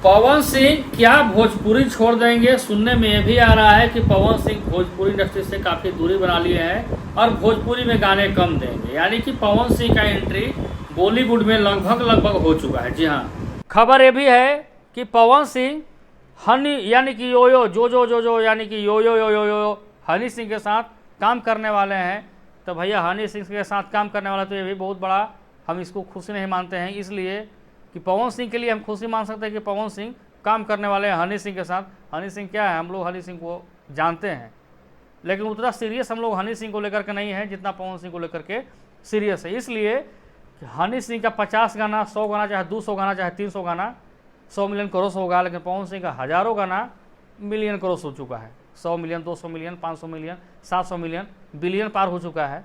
पवन सिंह क्या भोजपुरी छोड़ देंगे? सुनने में ये भी आ रहा है कि पवन सिंह भोजपुरी इंडस्ट्री से काफ़ी दूरी बना लिए हैं और भोजपुरी में गाने कम देंगे, यानी कि पवन सिंह का एंट्री बॉलीवुड में लगभग हो चुका है। जी हाँ, खबर ये भी है कि पवन सिंह हनी यानी कि यो जो यानी कि यो हनी सिंह के साथ काम करने वाले हैं। तो भैया हनी सिंह के साथ काम करने वाला तो ये भी बहुत बड़ा, हम इसको खुशी नहीं मानते हैं, इसलिए कि पवन सिंह के लिए हम खुशी मान सकते हैं कि पवन सिंह काम करने वाले हैं हनी सिंह के साथ। हनी सिंह क्या है, हम लोग हनी सिंह को जानते हैं, लेकिन उतना सीरियस हम लोग हनी सिंह को लेकर के नहीं है जितना पवन सिंह को लेकर के सीरियस है। इसलिए कि हनी सिंह का 50 गाना, 100 गाना, चाहे 200 गाना, चाहे 300 गाना 100 मिलियन क्रॉस होगा, लेकिन पवन सिंह का हज़ारों गाना मिलियन क्रॉस हो चुका है। 100 million, 200 million, 500 million, 700 million, billion पार हो चुका है।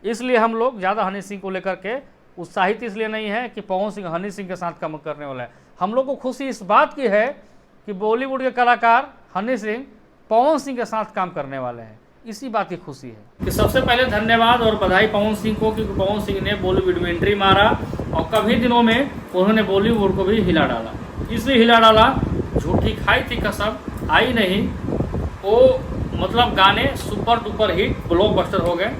इसलिए हम लोग ज़्यादा हनी सिंह को लेकर के उत्साहित इसलिए नहीं है कि पवन सिंह हनी सिंह के साथ काम करने वाला है। हम लोग को खुशी इस बात की है कि बॉलीवुड के कलाकार हनी सिंह पवन सिंह के साथ काम करने वाले हैं, इसी बात की खुशी है। कि सबसे पहले धन्यवाद और बधाई पवन सिंह को, क्योंकि पवन सिंह ने बॉलीवुड में एंट्री मारा और कभी दिनों में उन्होंने बॉलीवुड को भी हिला डाला। इसलिए हिला डाला, झूठी खाई थी कसम आई नहीं, वो मतलब गाने सुपर डुपर हिट ब्लॉकबस्टर हो गए।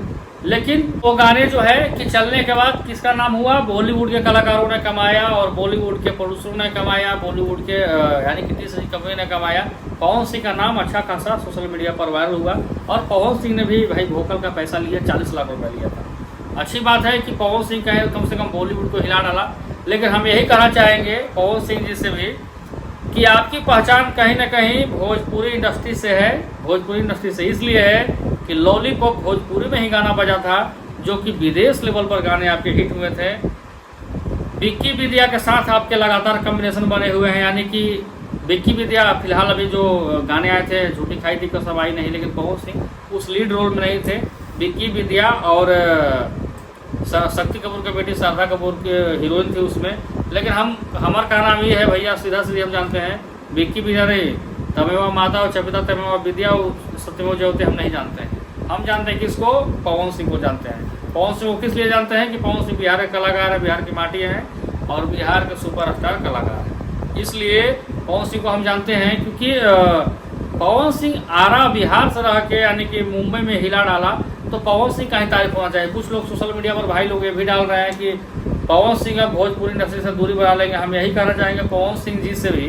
लेकिन वो गाने जो है कि चलने के बाद किसका नाम हुआ, बॉलीवुड के कलाकारों ने कमाया और बॉलीवुड के प्रोड्यूसरों ने कमाया, बॉलीवुड के यानी कि तीसरी कंपनी ने कमाया। पवन सिंह का नाम अच्छा खासा सोशल मीडिया पर वायरल हुआ और पवन सिंह ने भी भाई वोकल का पैसा लिया, 40 लाख रुपये लिया था। अच्छी बात है कि पवन सिंह का कम से कम बॉलीवुड को हिला डाला। लेकिन हम यही कहना चाहेंगे पवन सिंह जी से भी कि आपकी पहचान कहीं ना कहीं भोजपुरी इंडस्ट्री से है। भोजपुरी इंडस्ट्री से इसलिए है कि लॉलीपॉप भोजपुरी में ही गाना बजा था, जो कि विदेश लेवल पर गाने आपके हिट हुए थे। विक्की विद्या के साथ आपके लगातार कॉम्बिनेशन बने हुए हैं, यानी कि विक्की विद्या फिलहाल अभी जो गाने आए थे झूठी खाई थी कसम आई नहीं, लेकिन पवन सिंह उस लीड रोल में नहीं थे। विक्की विद्या और शक्ति कपूर की बेटी शारदा कपूर की हीरोइन थी उसमें। लेकिन हमारा कहना भी है भैया, सीधा सीधे हम जानते हैं विक्की विद्या रे तमेवा माता और चपिता तमेवा विद्या सत्यमेव जयते हम नहीं जानते हैं। हम जानते हैं किसको, पवन सिंह को जानते हैं। पवन सिंह को किस लिए जानते हैं कि पवन सिंह बिहार के कलाकार है, बिहार की माटी है और बिहार के सुपरस्टार कलाकार है। इसलिए पवन सिंह को हम जानते हैं क्योंकि पवन सिंह आरा बिहार से रह के यानी कि मुंबई में हिला डाला, तो पवन सिंह का ही तारीफ होना चाहिए। कुछ लोग सोशल मीडिया पर भाई लोग ये भी डाल रहे हैं कि पवन सिंह अब भोजपुरी इंडस्ट्री से दूरी बना लेंगे। हम यही कहना चाहेंगे पवन सिंह जी से भी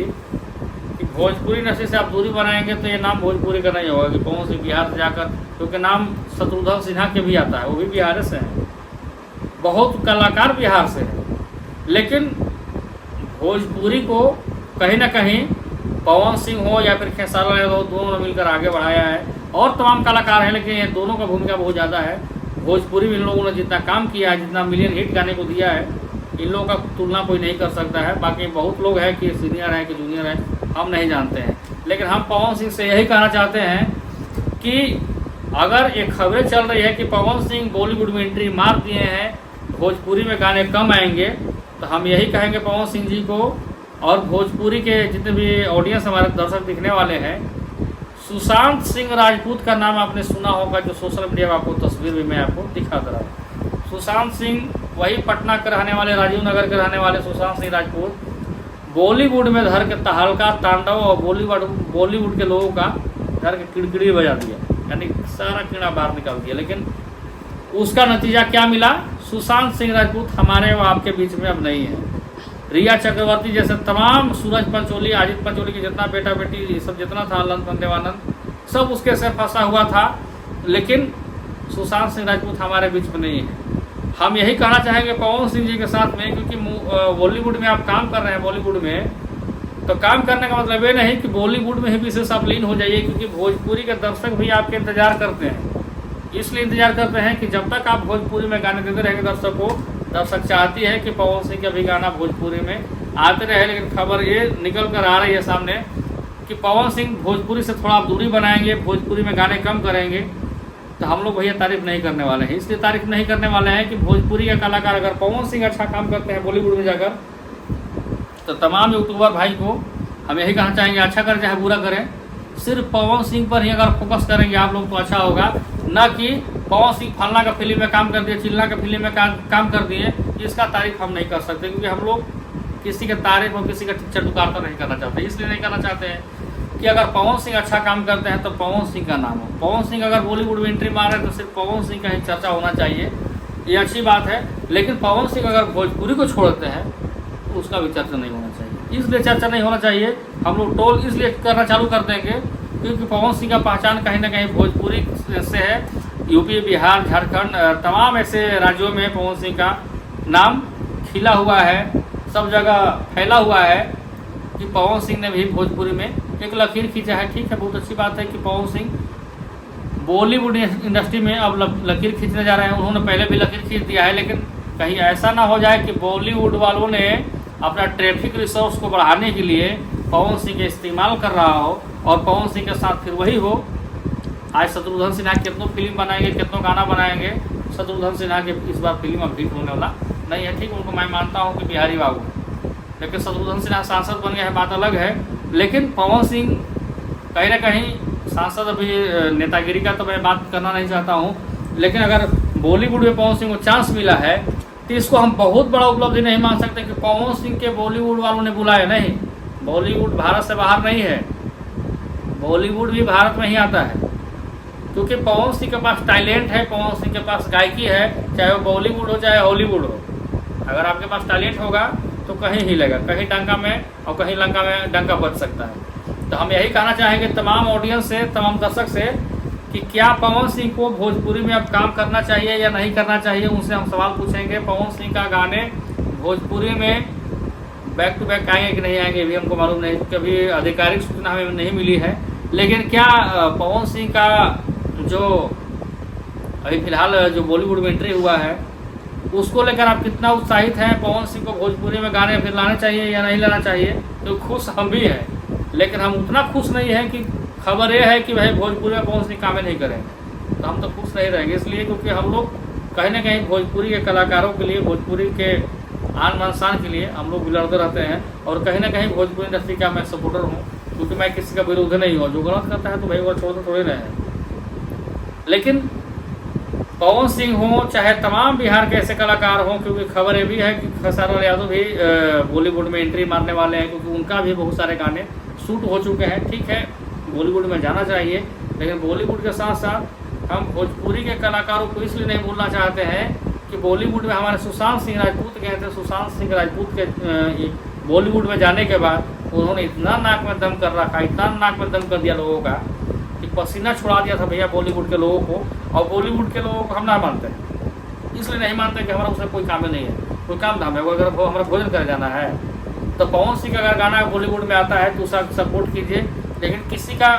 कि भोजपुरी इंडस्ट्री से आप दूरी बनाएंगे तो ये नाम भोजपुरी का नहीं होगा कि पवन सिंह बिहार से जाकर, क्योंकि नाम शत्रुघ्न सिन्हा के भी आता है, वो भी बिहार से हैं, बहुत कलाकार बिहार से हैं। लेकिन भोजपुरी को कहीं ना कहीं पवन सिंह हो या फिर खेसारी लाल हो, दोनों ने मिलकर आगे बढ़ाया है और तमाम कलाकार हैं, लेकिन ये दोनों का भूमिका बहुत ज़्यादा है। भोजपुरी में इन लोगों ने जितना काम किया है, जितना मिलियन हिट गाने को दिया है, इन लोगों का तुलना कोई नहीं कर सकता है। बाकी बहुत लोग हैं कि सीनियर हैं कि जूनियर हैं, हम नहीं जानते हैं। लेकिन हम पवन सिंह से यही कहना चाहते हैं कि अगर एक खबरें चल रही है कि पवन सिंह बॉलीवुड में एंट्री मार दिए हैं, भोजपुरी में गाने कम आएंगे, तो हम यही कहेंगे पवन सिंह जी को और भोजपुरी के जितने भी ऑडियंस हमारे दर्शक दिखने वाले हैं, सुशांत सिंह राजपूत का नाम आपने सुना होगा, जो सोशल मीडिया में आपको तस्वीर भी मैं आपको दिखा दे रहा हूँ। सुशांत सिंह वही पटना के रहने वाले, राजीव नगर के रहने वाले सुशांत सिंह राजपूत बॉलीवुड में धर के तहलका तांडव और बॉलीवुड के लोगों का धर के किड़किड़ी बजा दिया, यानी सारा कीड़ा बाहर निकाल दिया। लेकिन उसका नतीजा क्या मिला, सुशांत सिंह राजपूत हमारे व आपके बीच में अब नहीं है। रिया चक्रवर्ती जैसे तमाम, सूरज पंचोली, अजित पंचोली की जितना बेटा बेटी सब जितना था, ललन देवानंद, सब उसके से फंसा हुआ था। लेकिन सुशांत सिंह राजपूत हमारे बीच में नहीं है। हम यही कहना चाहेंगे पवन सिंह जी के साथ में, क्योंकि बॉलीवुड में आप काम कर रहे हैं, बॉलीवुड में तो काम करने का मतलब ये नहीं कि बॉलीवुड में ही विशेष आप लीन हो जाइए, क्योंकि भोजपुरी के दर्शक भी आपके इंतजार करते हैं। इसलिए इंतजार करते हैं कि जब तक आप भोजपुरी में गाने देते रहेंगे दर्शक को, दर्शक चाहती है कि पवन सिंह का भी गाना भोजपुरी में आते रहे। लेकिन खबर ये निकल कर आ रही है सामने कि पवन सिंह भोजपुरी से थोड़ा दूरी बनाएंगे, भोजपुरी में गाने कम करेंगे, तो हम लोग भैया तारीफ नहीं करने वाले हैं। इसलिए तारीफ नहीं करने वाले हैं कि भोजपुरी का कलाकार अगर पवन सिंह अच्छा काम करते हैं बॉलीवुड में जाकर, तो तमाम यूट्यूबर भाई को हम यही कहना चाहेंगे, अच्छा करें चाहे बुरा करें, सिर्फ पवन सिंह पर ही अगर फोकस करेंगे आप लोग तो अच्छा होगा, ना कि पवन सिंह फलना का फिल्म में काम कर दिए, चिल्ला का फिल्म में काम कर दिए, इसका तारीफ हम नहीं कर सकते। क्योंकि हम लोग किसी के तारीफ और किसी का टीचर उतारता नहीं करना चाहते। इसलिए नहीं करना चाहते हैं कि अगर पवन सिंह अच्छा काम करते हैं तो पवन सिंह का नाम हो। पवन सिंह अगर बॉलीवुड में एंट्री मार रहे हैं तो सिर्फ पवन सिंह का ही चर्चा होना चाहिए, ये अच्छी बात है। लेकिन पवन सिंह अगर भोजपुरी को छोड़ते हैं तो उसका भी चर्चा नहीं होना चाहिए। इसलिए चर्चा नहीं होना चाहिए, हम लोग टोल इसलिए करना चालू कर देंगे क्योंकि पवन सिंह का पहचान कहीं ना कहीं भोजपुरी से है। यूपी, बिहार, झारखंड, तमाम ऐसे राज्यों में पवन सिंह का नाम खिला हुआ है, सब जगह फैला हुआ है कि पवन सिंह ने भी भोजपुरी में एक लकीर खींचा है। ठीक है, बहुत अच्छी बात है कि पवन सिंह बॉलीवुड इंडस्ट्री में अब लकीर खींचने जा रहे हैं। उन्होंने पहले भी लकीर खींच दिया है, लेकिन कहीं ऐसा ना हो जाए कि बॉलीवुड वालों ने अपना ट्रैफिक रिसोर्स को बढ़ाने के लिए पवन सिंह का इस्तेमाल कर रहा हो और पवन सिंह के साथ फिर वही हो। आज शत्रुघ्न सिन्हा कितनों फिल्म बनाएंगे, कितनों गाना बनाएंगे, शत्रुघ्न सिन्हा के इस बार फिल्म अब हिट होने वाला नहीं है। ठीक, उनको मैं मानता हूँ कि बिहारी बाबू, लेकिन शत्रुघ्न सिन्हा सांसद बन गए हैं, बात अलग है। लेकिन पवन सिंह कहीं ना कहीं सांसद, अभी नेतागिरी का तो मैं बात करना नहीं चाहता हूँ, लेकिन अगर बॉलीवुड में पवन सिंह को चांस मिला है तो इसको हम बहुत बड़ा उपलब्धि नहीं मान सकते कि पवन सिंह के बॉलीवुड वालों ने बुलाया। नहीं, बॉलीवुड भारत से बाहर नहीं है, बॉलीवुड भी भारत में ही आता है क्योंकि पवन सिंह के पास टैलेंट है, पवन सिंह के पास गायकी है, चाहे वो बॉलीवुड हो चाहे हॉलीवुड हो। अगर आपके पास टैलेंट होगा तो कहीं हिलेगा, कहीं डंका में और कहीं लंका में डंका बच सकता है। तो हम यही कहना चाहेंगे तमाम ऑडियंस से, तमाम दर्शक से कि क्या पवन सिंह को भोजपुरी में अब काम करना चाहिए या नहीं करना चाहिए। उनसे हम सवाल पूछेंगे। पवन सिंह का गाने भोजपुरी में बैक टू बैक आएंगे कि नहीं आएंगे भी हमको मालूम नहीं, कभी आधिकारिक सूचना हमें नहीं मिली है। लेकिन क्या पवन सिंह का जो अभी फिलहाल जो बॉलीवुड में एंट्री हुआ है उसको लेकर आप कितना उत्साहित हैं? पवन सिंह को भोजपुरी में गाने फिर लाने चाहिए या नहीं लाना चाहिए? तो खुश हम भी हैं, लेकिन हम उतना खुश नहीं हैं कि खबर ये है कि भाई भोजपुरी में पवन सिंह कामें नहीं करेंगे, तो हम तो खुश नहीं रहेंगे। इसलिए क्योंकि हम लोग कहीं ना कहीं भोजपुरी के कलाकारों के लिए, भोजपुरी के आन बान शान के लिए हम लोग लड़ते रहते हैं। और कहीं ना कहीं भोजपुरी इंडस्ट्री का मैं सपोर्टर हूँ, क्योंकि मैं किसी का विरोध नहीं हूँ। जो गलत करता है तो भाई वो छोड़ थोड़े रहे हैं। लेकिन पवन सिंह हो चाहे तमाम बिहार के ऐसे कलाकार हों, क्योंकि खबर ये भी है कि खेसारी लाल यादव भी बॉलीवुड में एंट्री मारने वाले हैं, क्योंकि उनका भी बहुत सारे गाने शूट हो चुके हैं। ठीक है, बॉलीवुड में जाना चाहिए, लेकिन बॉलीवुड के साथ साथ हम भोजपुरी के कलाकारों को इसलिए नहीं भूलना चाहते हैं कि बॉलीवुड में हमारे सुशांत सिंह राजपूत गए थे। सुशांत सिंह राजपूत के बॉलीवुड में जाने के बाद उन्होंने इतना नाक में दम कर रखा, इतना नाक में दम कर दिया लोगों का कि पसीना छुड़ा दिया था भैया बॉलीवुड के लोगों को। और बॉलीवुड के लोगों को हम ना मानते हैं, इसलिए नहीं मानते कि हमारा उसमें कोई काम नहीं है, कोई काम धाम है। वो अगर हमारा भोजन कर जाना है तो पवन सिंह का अगर गाना बॉलीवुड में आता है तो उसका सपोर्ट कीजिए, लेकिन किसी का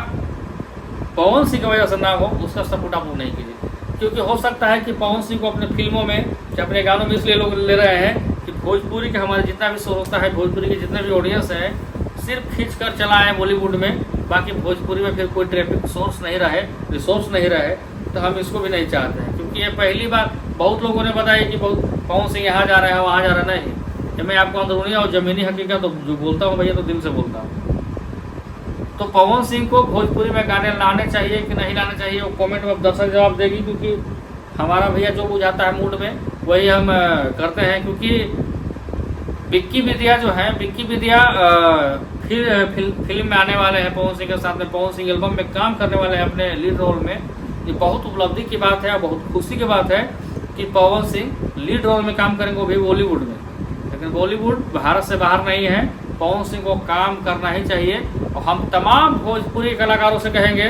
पवन सिंह की वजह से ना हो उसका सपोर्ट आप लोग नहीं कीजिए। क्योंकि हो सकता है कि पवन सिंह को अपने फिल्मों में या अपने गानों में इसलिए लोग ले रहे हैं कि भोजपुरी के हमारे जितना भी शो होता है, भोजपुरी के जितने भी ऑडियंस है सिर्फ खींच कर चलाएँ बॉलीवुड में, बाकी भोजपुरी में फिर कोई ट्रैफिक सोर्स नहीं रहे, रिसोर्स नहीं रहे। तो हम इसको भी नहीं चाहते हैं, क्योंकि ये पहली बार बहुत लोगों ने बताया कि पवन सिंह यहाँ जा रहे हैं वहाँ जा रहे हैं। नहीं, ये मैं आपको अंदरूनी और ज़मीनी हकीकत तो जो बोलता हूँ भैया तो दिल से बोलता हूँ। तो पवन सिंह को भोजपुरी में गाने लाने चाहिए कि नहीं लाने चाहिए, वो कमेंट में दर्शक जवाब देगी, क्योंकि हमारा भैया जो बुझाता है मूड में वही हम करते हैं। क्योंकि विक्की विद्या जो है, विक्की विद्या फिर फिल्म में आने वाले हैं पवन सिंह के साथ में, पवन सिंह एल्बम में काम करने वाले हैं अपने लीड रोल में। ये बहुत उपलब्धि की बात है और बहुत खुशी की बात है कि पवन सिंह लीड रोल में काम करेंगे, वो भी बॉलीवुड में। लेकिन बॉलीवुड भारत से बाहर नहीं है, पवन सिंह को काम करना ही चाहिए। और हम तमाम भोजपुरी कलाकारों से कहेंगे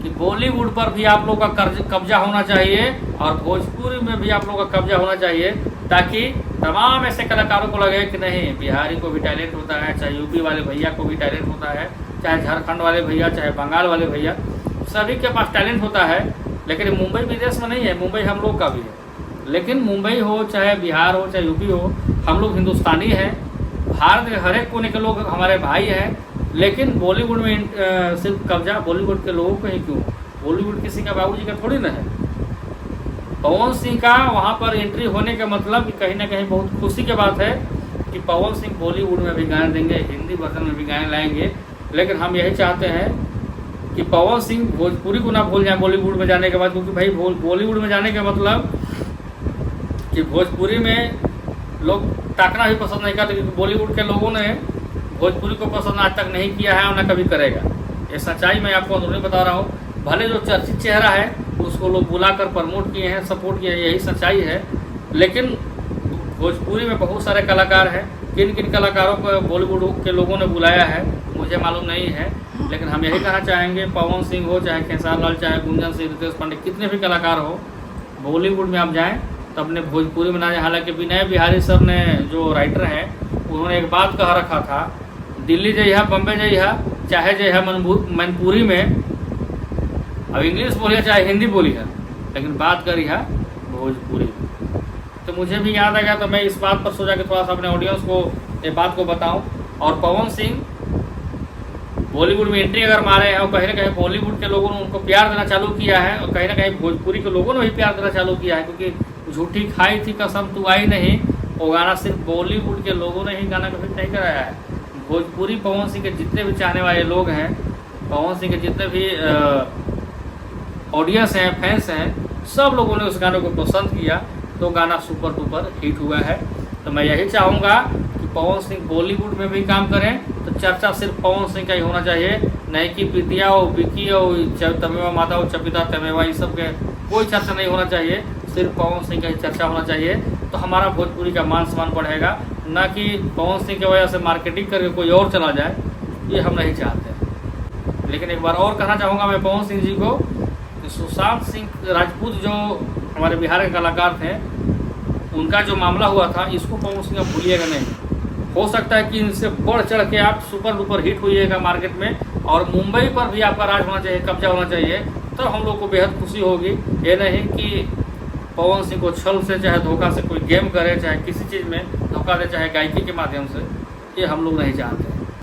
कि बॉलीवुड पर भी आप लोग का कब्जा होना चाहिए और भोजपुरी में भी आप लोग का कब्जा होना चाहिए, ताकि तमाम ऐसे कलाकारों को लगे कि नहीं, बिहारी को भी टैलेंट होता है, चाहे यूपी वाले भैया को भी टैलेंट होता है, चाहे झारखंड वाले भैया, चाहे बंगाल वाले भैया, सभी के पास टैलेंट होता है। लेकिन मुंबई विदेश में नहीं है, मुंबई हम लोग का भी है। लेकिन मुंबई हो चाहे बिहार हो चाहे यूपी हो, हम लोग हिंदुस्तानी हैं, भारत के हर एक कोने के लोग हमारे भाई हैं। लेकिन बॉलीवुड में सिर्फ कब्जा बॉलीवुड के लोगों को ही क्यों? बॉलीवुड किसी का बाबूजी का थोड़ी ना है। पवन सिंह का वहाँ पर एंट्री होने का मतलब कहीं ना कहीं बहुत खुशी की बात है कि पवन सिंह बॉलीवुड में भी गाने देंगे, हिंदी वर्जन में भी गाने लाएंगे। लेकिन हम यही चाहते हैं कि पवन सिंह भोजपुरी को ना भूल जाए बॉलीवुड में जाने के बाद, क्योंकि भाई बॉलीवुड में जाने का मतलब कि भोजपुरी में लोग ताकना भी पसंद नहीं करते, क्योंकि बॉलीवुड के लोगों ने भोजपुरी को पसंद आज तक नहीं किया है और न कभी करेगा। ये सच्चाई मैं आपको अंदरूनी बता रहा हूँ। भले जो चर्चित चेहरा है उसको लोग बुलाकर प्रमोट किए हैं, सपोर्ट किए हैं, यही सच्चाई है। लेकिन भोजपुरी में बहुत सारे कलाकार हैं, किन किन कलाकारों को बॉलीवुड के लोगों ने बुलाया है मुझे मालूम नहीं है। लेकिन हम यही कहना चाहेंगे, पवन सिंह हो, चाहे खेसारी लाल, चाहे गुंजन सिंह, रितेश पांडे, कितने भी कलाकार हो, बॉलीवुड में आप जाएँ तो अपने भोजपुरी में ना जाए। हालांकि विनय बिहारी सर ने जो राइटर हैं उन्होंने एक बात कह रखा था, दिल्ली जइहा, बम्बे जइहा, चाहे जइहा मनपुरी में, अब इंग्लिश बोलिए चाहे हिंदी बोलिए, लेकिन बात करिए भोजपुरी। तो मुझे भी याद आ गया, तो मैं इस बात पर सोचा कि थोड़ा सा अपने ऑडियंस को ये बात को बताऊं। और पवन सिंह बॉलीवुड में एंट्री अगर मारे हैं और कहीं ना कहीं बॉलीवुड के लोगों ने उनको प्यार देना चालू किया है, और कहीं ना कहीं भोजपुरी के लोगों ने भी प्यार देना चालू किया है, क्योंकि झूठी खाई थी कसम तू आई नहीं, वो गाना सिर्फ बॉलीवुड के लोगों ने ही गाना कभी नहीं कराया है। भोजपुरी पवन सिंह के जितने भी चाहने वाले लोग हैं, पवन सिंह के जितने भी ऑडियंस हैं, फैंस हैं, सब लोगों ने उस गाने को पसंद किया, तो गाना सुपर डुपर हिट हुआ है। तो मैं यही चाहूँगा कि पवन सिंह बॉलीवुड में भी काम करें तो चर्चा सिर्फ पवन सिंह का ही होना चाहिए, नहीं कि प्रीतिया हो, विकी हो, तमेवा माता हो, चपिता तमेवा, इस सब के कोई चर्चा नहीं होना चाहिए, सिर्फ पवन सिंह का ही चर्चा होना चाहिए। तो हमारा भोजपुरी का मान सम्मान बढ़ेगा, ना कि पवन सिंह की वजह से मार्केटिंग करके कोई और चला जाए, ये हम नहीं चाहते। लेकिन एक बार और कहना चाहूँगा मैं पवन सिंह जी को, सुशांत सिंह राजपूत जो हमारे बिहार के कलाकार थे, उनका जो मामला हुआ था, इसको पवन सिंह आप भूलिएगा नहीं। हो सकता है कि इनसे बढ़ चढ़ के आप सुपर डुपर हिट होइएगा मार्केट में, और मुंबई पर भी आपका राज होना चाहिए, कब्जा होना चाहिए, तो हम लोग को बेहद खुशी होगी। ये नहीं कि पवन सिंह को छल से चाहे धोखा से कोई गेम करे, चाहे किसी चीज़ में धोखा दे, चाहे गायकी के माध्यम से, ये हम लोग नहीं चाहते।